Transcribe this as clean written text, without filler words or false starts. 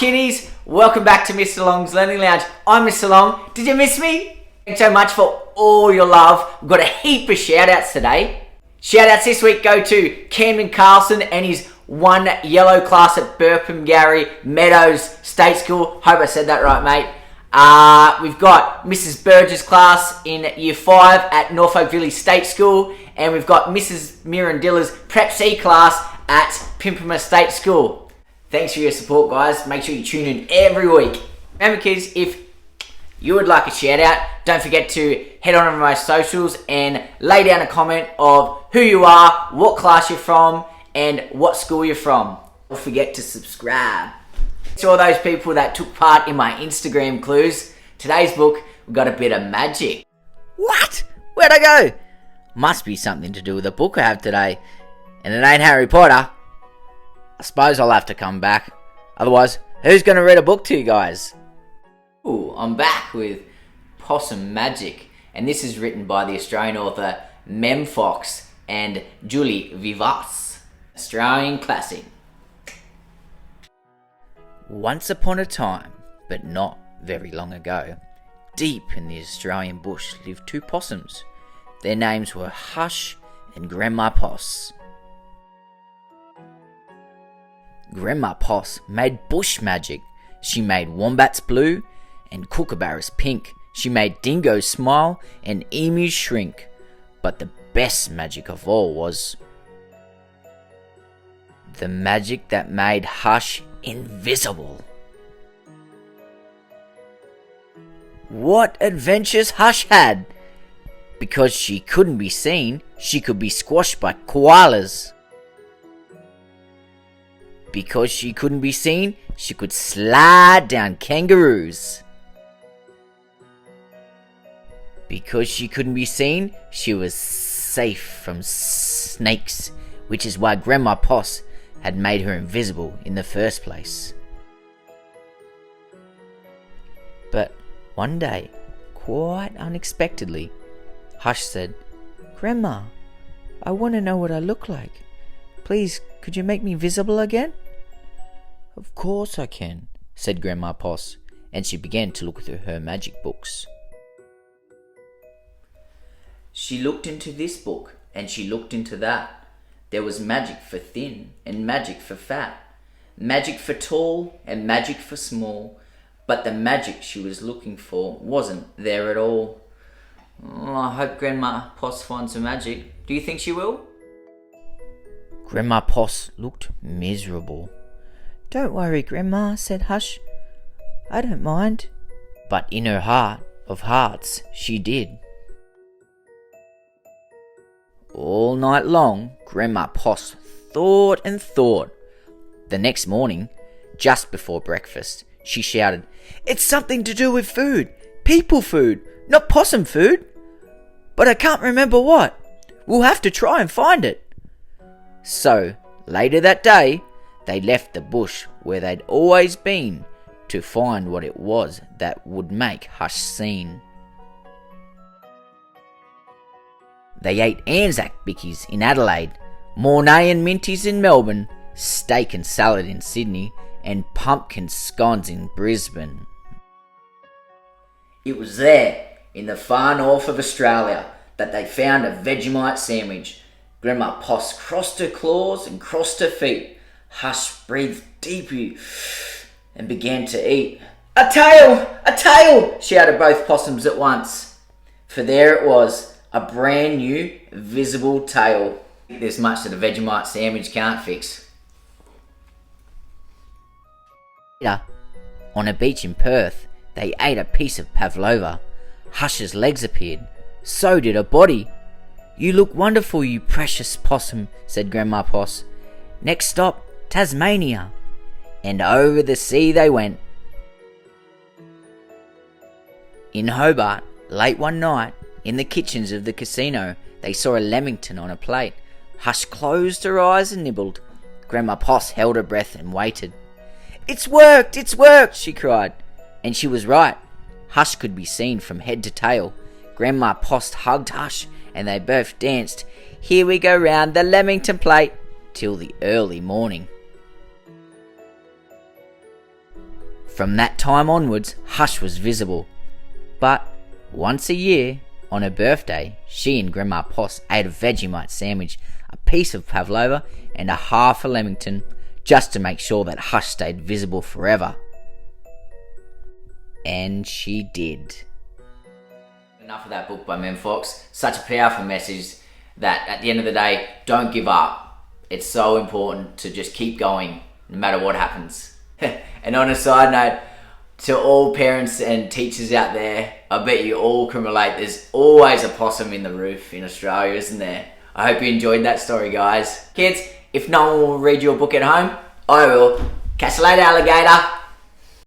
kiddies, welcome back to Mr. Long's Learning Lounge. I'm Mr. Long. Did you miss me? Thanks so much for all your love. We've got a heap of shout outs today. Shout outs this week go to Camden Carlson and his one yellow class at Burpengary Meadows State School. Hope I said that right, mate. We've got Mrs. Burgess class in Year 5 at Norfolk Village State School, and we've got Mrs. Mirandilla's Prep C class at Pimpama State School. Thanks for your support, guys. Make sure you tune in every week. Remember, kids, if you would like a shout out, don't forget to head on over my socials and lay down a comment of who you are, what class you're from, and what school you're from. Don't forget to subscribe. To all those people that took part in my Instagram clues, today's book, we've got a bit of magic. What? Where'd I go? Must be something to do with the book I have today. And it ain't Harry Potter. I suppose I'll have to come back. Otherwise, who's going to read a book to you guys? Ooh, I'm back with Possum Magic. And this is written by the Australian author Mem Fox and Julie Vivas. Australian classic. Once upon a time, but not very long ago, deep in the Australian bush lived two possums. Their names were Hush and Grandma Poss. Grandma Poss made bush magic. She made wombats blue and kookaburras pink. She made dingoes smile and emus shrink. But the best magic of all was the magic that made Hush invisible. What adventures Hush had! Because she couldn't be seen, she could be squashed by koalas. Because she couldn't be seen, she could slide down kangaroos. Because she couldn't be seen, she was safe from snakes, which is why Grandma Poss had made her invisible in the first place. But one day, quite unexpectedly, Hush said, "Grandma, I want to know what I look like. Please, could you make me visible again?" "Of course I can," said Grandma Poss, and she began to look through her magic books. She looked into this book, and she looked into that. There was magic for thin, and magic for fat, magic for tall, and magic for small, but the magic she was looking for wasn't there at all. Oh, I hope Grandma Poss finds some magic. Do you think she will? Grandma Poss looked miserable. "Don't worry, Grandma," said Hush. "I don't mind." But in her heart of hearts, she did. All night long, Grandma Poss thought and thought. The next morning, just before breakfast, she shouted, "It's something to do with food. People food, not possum food. But I can't remember what. We'll have to try and find it." So, later that day, they left the bush where they'd always been to find what it was that would make Hush seen. They ate Anzac bickies in Adelaide, Mornay and Minties in Melbourne, steak and salad in Sydney, and pumpkin scones in Brisbane. It was there, in the far north of Australia, that they found a Vegemite sandwich. Grandma Poss crossed her claws and crossed her feet. Hush breathed deeply and began to eat. "A tail! A tail!" shouted both possums at once. For there it was, a brand new visible tail. There's much that a Vegemite sandwich can't fix. Later, on a beach in Perth, they ate a piece of pavlova. Hush's legs appeared. So did her body. "You look wonderful, you precious possum," said Grandma Poss. "Next stop, Tasmania." And over the sea they went. In Hobart, late one night, in the kitchens of the casino, they saw a lemington on a plate. Hush closed her eyes and nibbled. Grandma Poss held her breath and waited. "It's worked! It's worked!" she cried. And she was right. Hush could be seen from head to tail. Grandma Poss hugged Hush, and they both danced, "Here we go round the lemington plate," till the early morning. From that time onwards, Hush was visible. But once a year, on her birthday, she and Grandma Poss ate a Vegemite sandwich, a piece of pavlova, and a half a Leamington, just to make sure that Hush stayed visible forever. And she did. Enough of that book by Mem Fox. Such a powerful message that at the end of the day, don't give up. It's so important to just keep going no matter what happens. And on a side note, to all parents and teachers out there, I bet you all can relate. There's always a possum in the roof in Australia, isn't there? I hope you enjoyed that story, guys. Kids, if no one will read your book at home, I will. Catch you later, alligator.